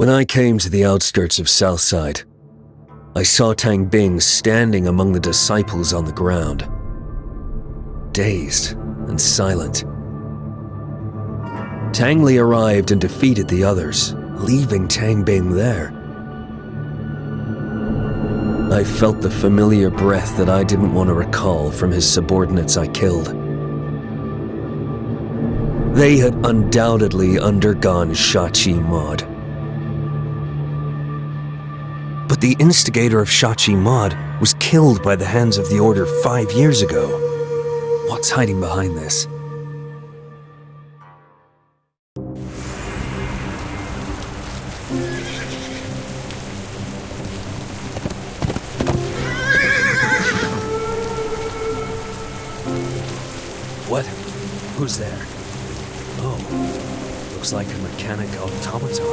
When I came to the outskirts of Southside, I saw Tang Bing standing among the disciples on the ground, dazed and silent. Tang Li arrived and defeated the others, leaving Tang Bing there. I felt the familiar breath that I didn't want to recall from his subordinates I killed. They had undoubtedly undergone Shachi Mod. But the instigator of Shachi Mod was killed by the hands of the Order 5 years ago. What's hiding behind this? What? Who's there? Oh, looks like a mechanic automaton.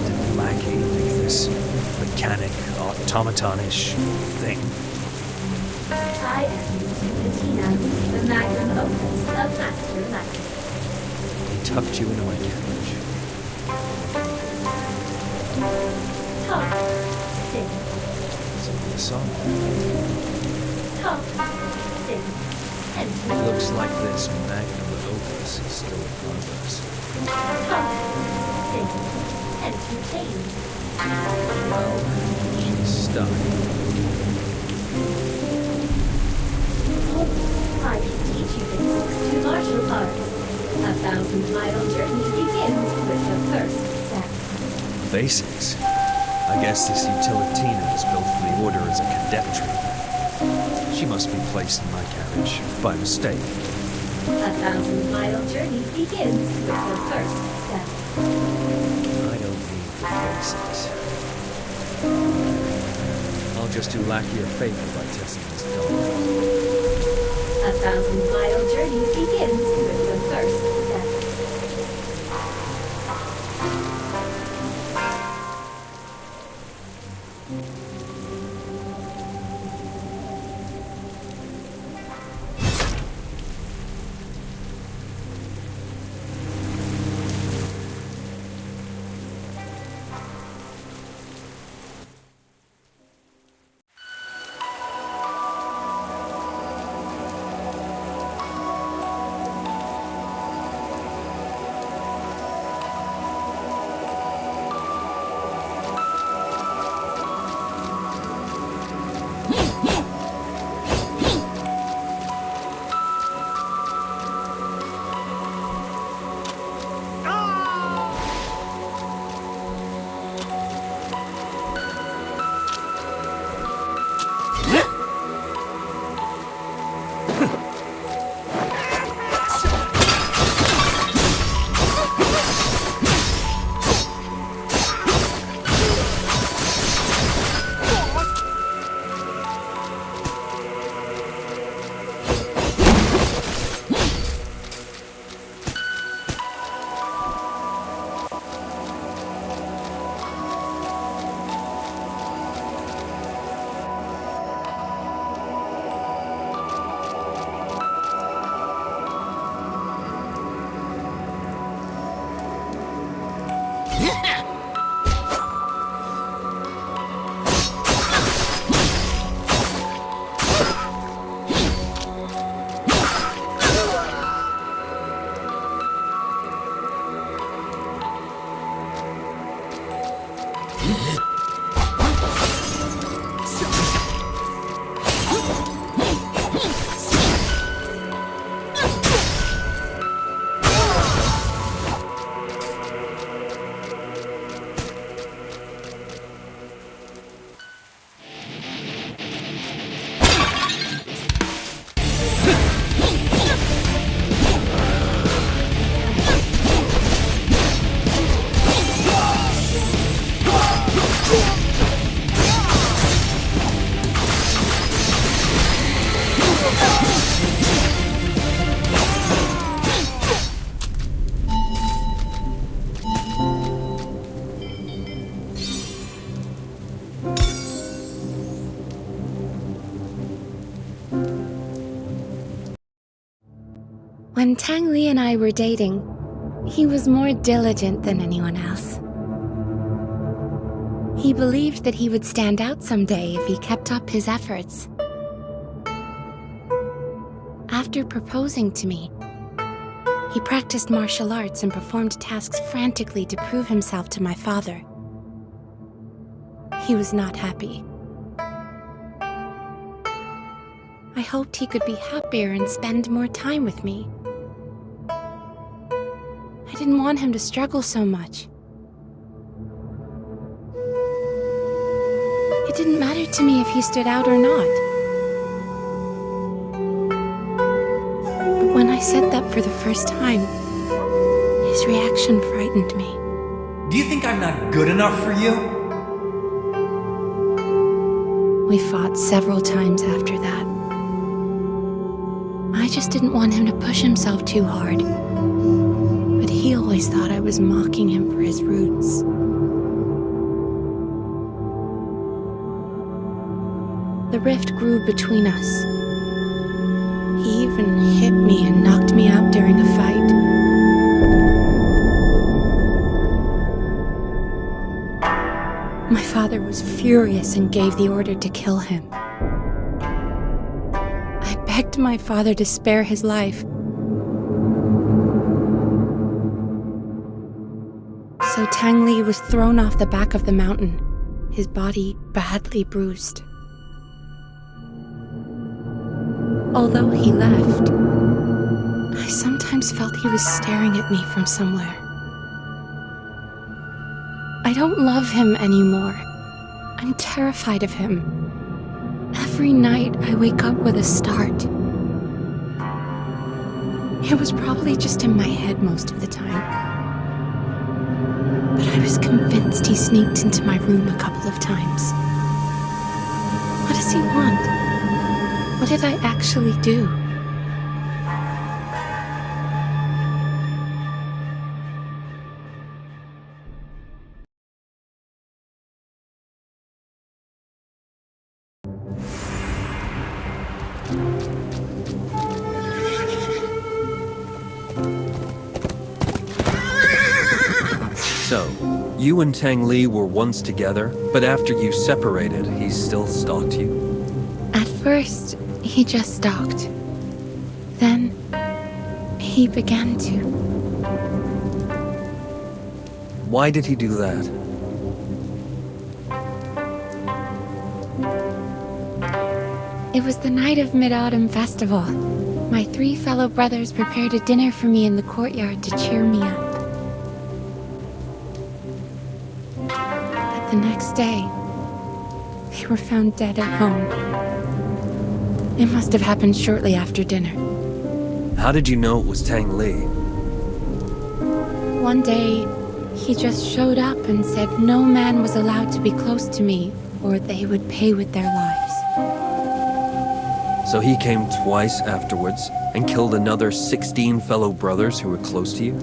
Did Lackey make this mechanic automaton-ish thing? I am Tina, the magnum opus of Master Lackey. He tucked you into my carriage. Talk, sing. Sing me a song. Talk, sing, and It looks like this magnum opus is still in progress. talk, sing, entertain. Well, she's stuck. I can teach you basics to martial arts. 1,000-mile journey begins with the first step. Basics. I guess this Utilitina is built for the Order as a cadet training. She must be placed in my carriage by mistake. 1,000-mile journey begins with the first step. I don't need the basics. I'll just do Lackey a favor by testing this dog. 1,000-mile journey begins with the first step. When Tang Li and I were dating, he was more diligent than anyone else. He believed that he would stand out someday if he kept up his efforts. After proposing to me, he practiced martial arts and performed tasks frantically to prove himself to my father. He was not happy. I hoped he could be happier and spend more time with me. I didn't want him to struggle so much. It didn't matter to me if he stood out or not. But when I said that for the first time, his reaction frightened me. Do you think I'm not good enough for you? We fought several times after that. I just didn't want him to push himself too hard. But he always thought I was mocking him for his roots. The rift grew between us. He even hit me and knocked me out during a fight. My father was furious and gave the order to kill him. I begged my father to spare his life. So Tang Li was thrown off the back of the mountain, his body badly bruised. Although he left, I sometimes felt he was staring at me from somewhere. I don't love him anymore. I'm terrified of him. Every night I wake up with a start. It was probably just in my head most of the time. But I was convinced he sneaked into my room a couple of times. What does he want? What did I actually do? So, you and Tang Li were once together, but after you separated, he still stalked you? At first, he just stalked. Then, he began to. Why did he do that? It was the night of Mid-Autumn Festival. My 3 fellow brothers prepared a dinner for me in the courtyard to cheer me up. But the next day, they were found dead at home. It must have happened shortly after dinner. How did you know it was Tang Li? One day, he just showed up and said no man was allowed to be close to me, or they would pay with their lives. So he came twice afterwards and killed another 16 fellow brothers who were close to you?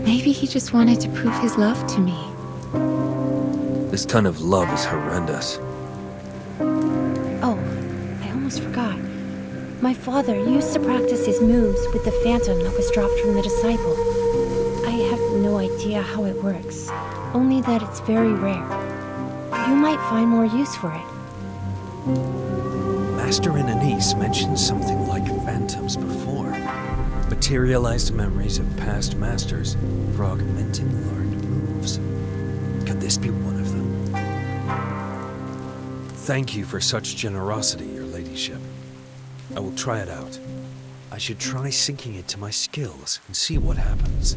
Maybe he just wanted to prove his love to me. This kind of love is horrendous. Oh, I almost forgot. My father used to practice his moves with the phantom that was dropped from the disciple. I have no idea how it works, only that it's very rare. You might find more use for it. Master and Anise mentioned something like phantoms before. Materialized memories of past masters for augmenting learned moves. Could this be one of them? Thank you for such generosity, your ladyship. I will try it out. I should try syncing it to my skills and see what happens.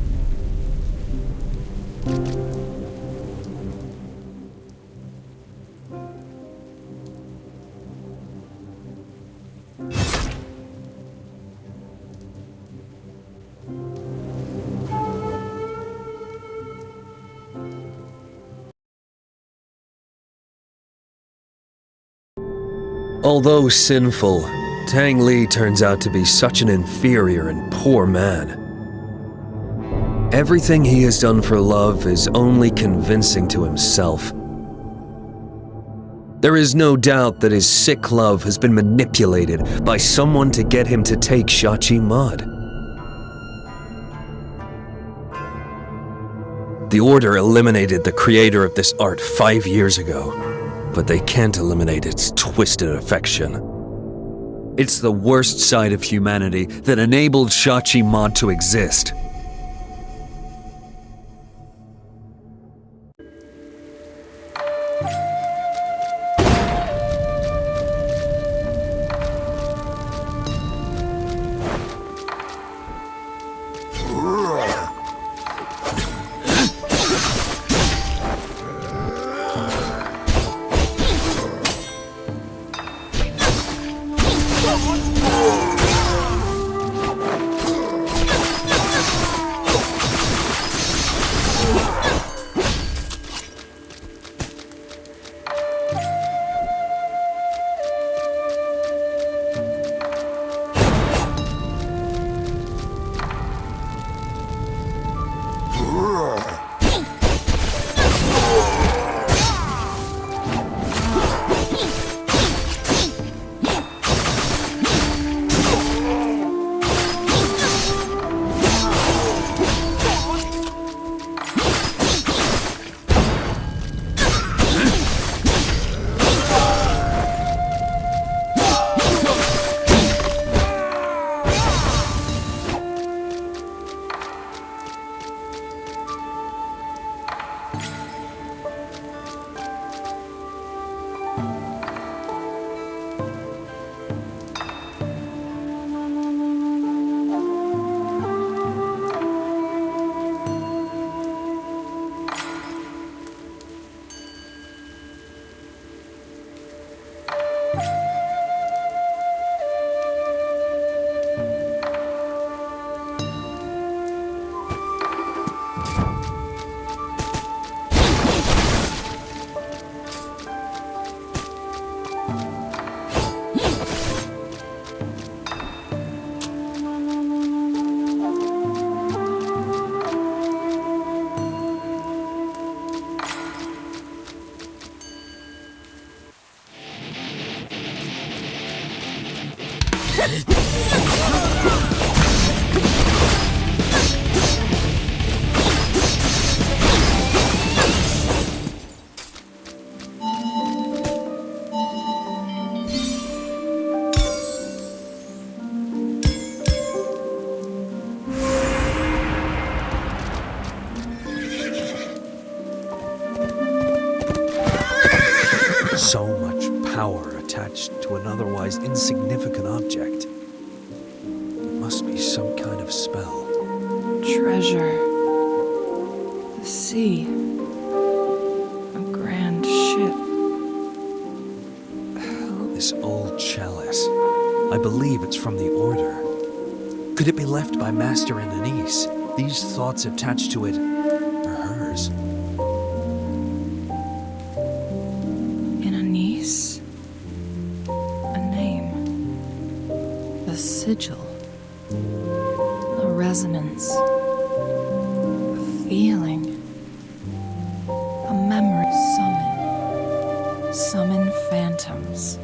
Although sinful, Tang Li turns out to be such an inferior and poor man. Everything he has done for love is only convincing to himself. There is no doubt that his sick love has been manipulated by someone to get him to take Shachi Mud. The Order eliminated the creator of this art 5 years ago, but they can't eliminate its twisted affection. It's the worst side of humanity that enabled Shachi Mod to exist. So much power attached to an otherwise insignificant object. It must be some kind of spell. Treasure. The sea. A grand ship. This old chalice. I believe it's from the Order. Could it be left by Master and Anise? These thoughts attached to it are hers. A name. A sigil. A resonance. A feeling. A memory. Summon. Summon phantoms.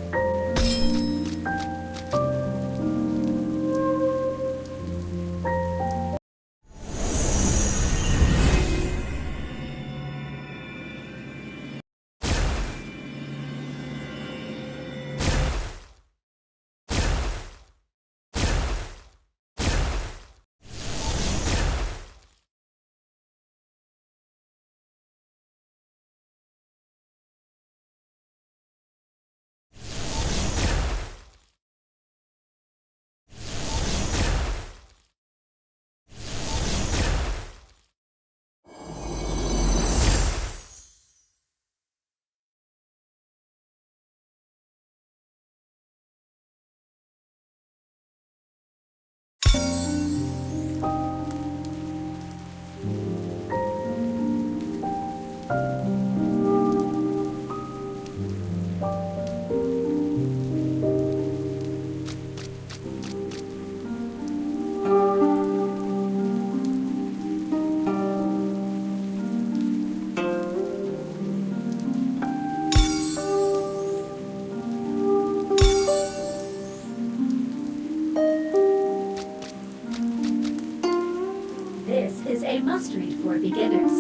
This is a must-read for beginners.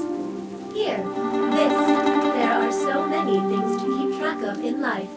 Here, this. There are so many things to keep track of in life.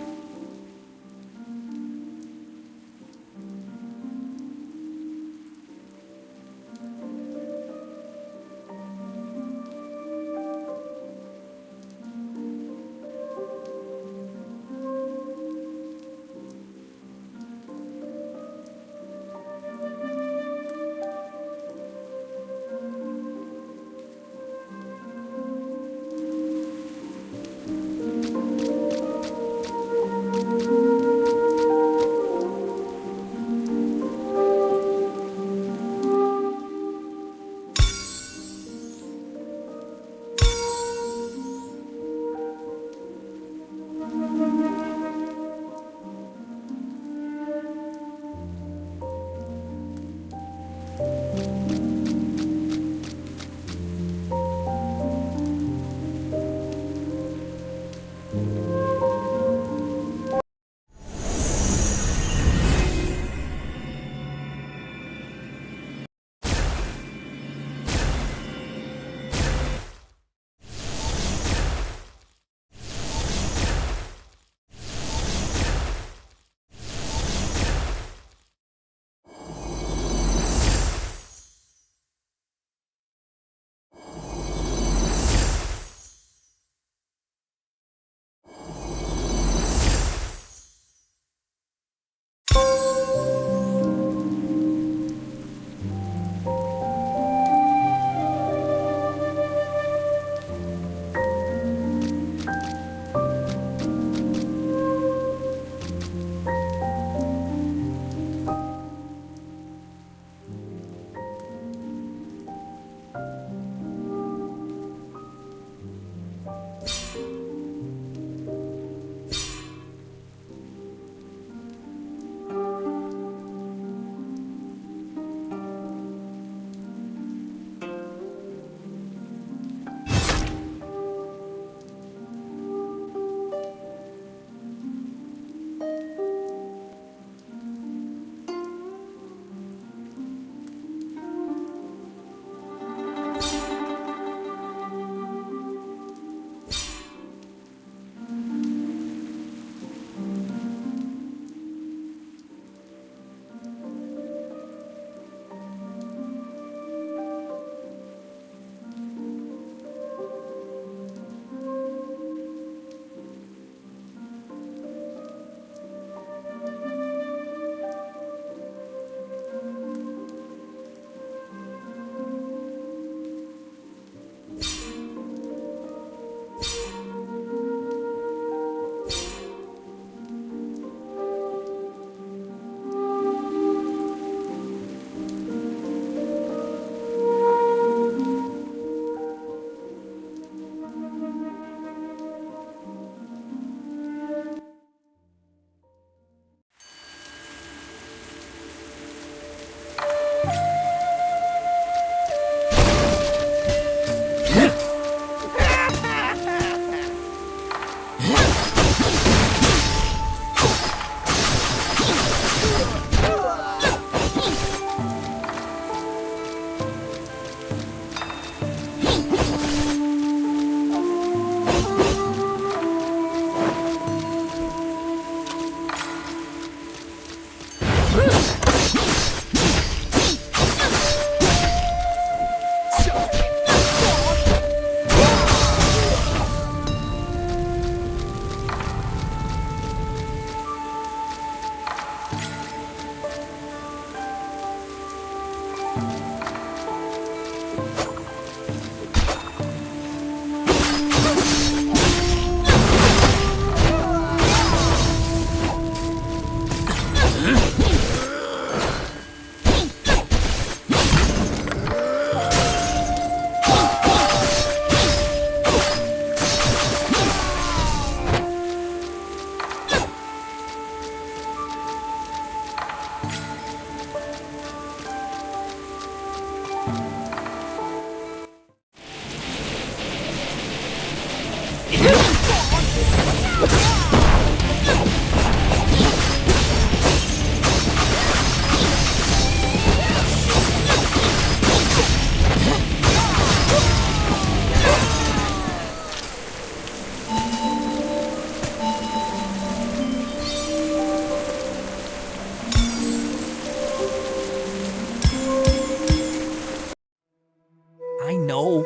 know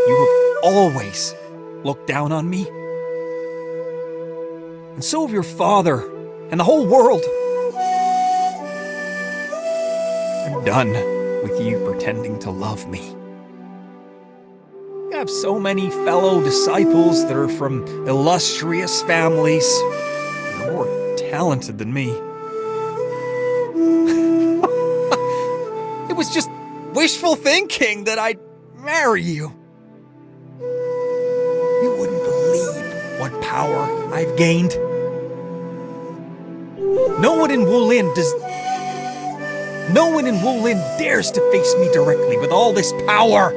you have always looked down on me. And so have your father and the whole world. I'm done with you pretending to love me. You have so many fellow disciples that are from illustrious families. They're more talented than me. It was just wishful thinking that I'd marry you. You wouldn't believe what power I've gained. No one in Wulin dares to face me directly with all this power.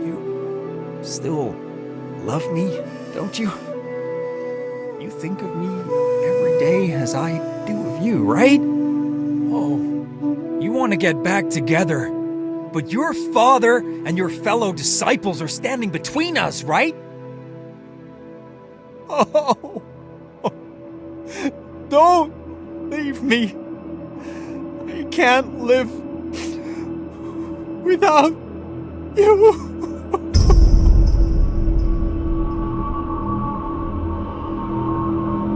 You still love me, don't you? You think of me every day as I do of you, right? Oh, you want to get back together, but your father and your fellow disciples are standing between us, right? Oh, don't leave me. I can't live without you.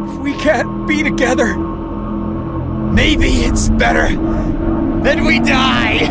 If we can't be together, maybe it's better that we die.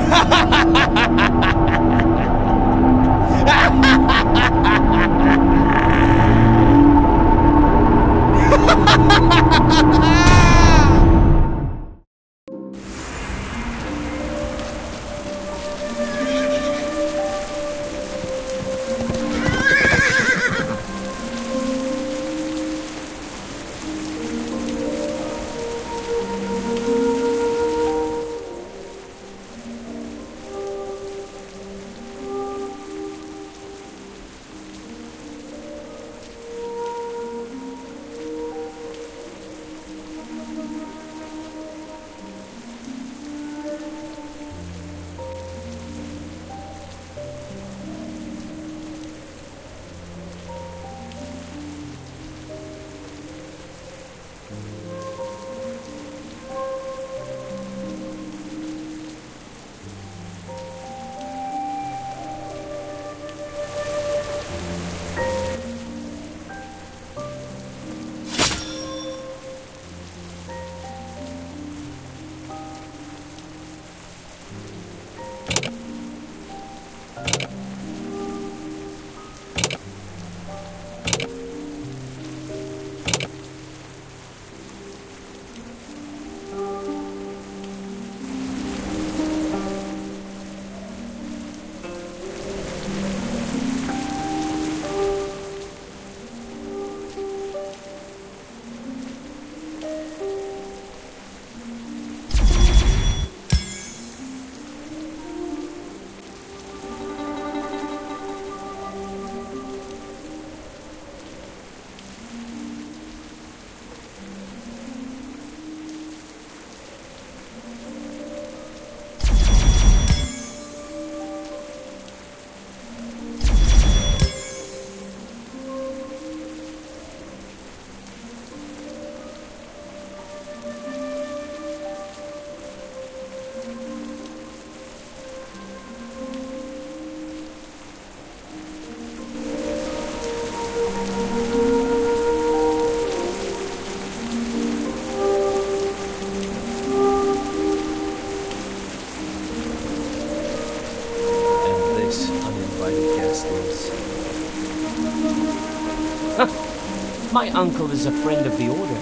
My uncle is a friend of the Order.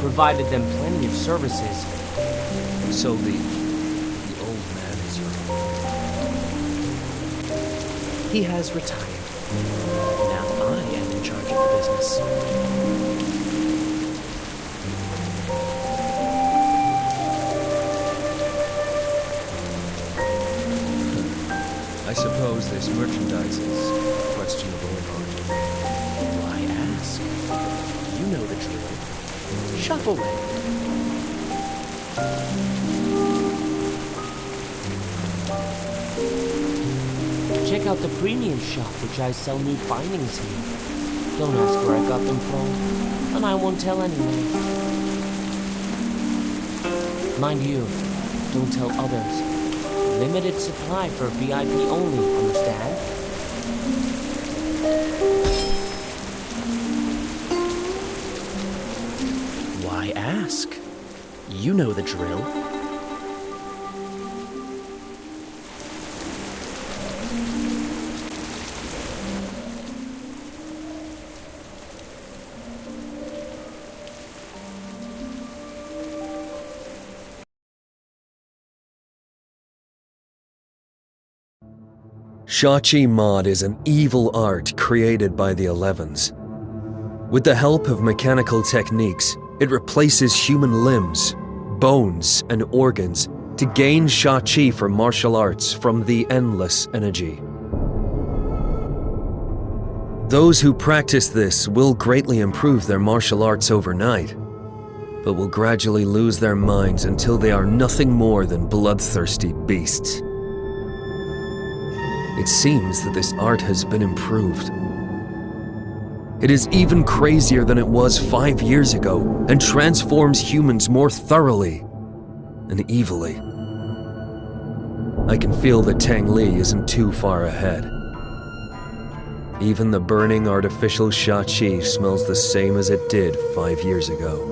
Provided them plenty of services. So the old man is your uncle. He has retired. Now I am in charge of the business. I suppose this merchandise is questionable in art. Why ask? You know the drill. Shop away. Check out the premium shop, which I sell new findings here. Don't ask where I got them from, and I won't tell anyone. Mind you, don't tell others. Limited supply for VIP only, understand? Why ask? You know the drill. Shachi Mod is an evil art created by the 11s. With the help of mechanical techniques, it replaces human limbs, bones, and organs to gain Shachi for martial arts from the endless energy. Those who practice this will greatly improve their martial arts overnight, but will gradually lose their minds until they are nothing more than bloodthirsty beasts. It seems that this art has been improved. It is even crazier than it was 5 years ago and transforms humans more thoroughly and evilly. I can feel that Tang Li isn't too far ahead. Even the burning artificial Shachi smells the same as it did 5 years ago.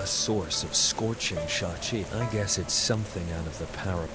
Source of scorching Shachi. I guess it's something out of the power.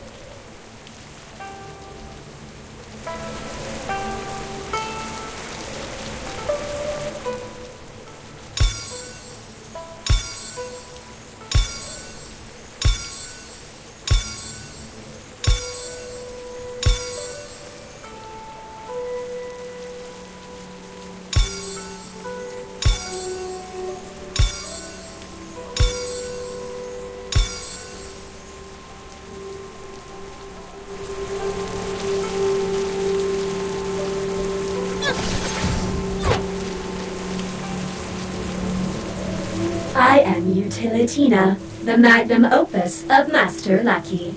I am Utilitina, the magnum opus of Master Lackey.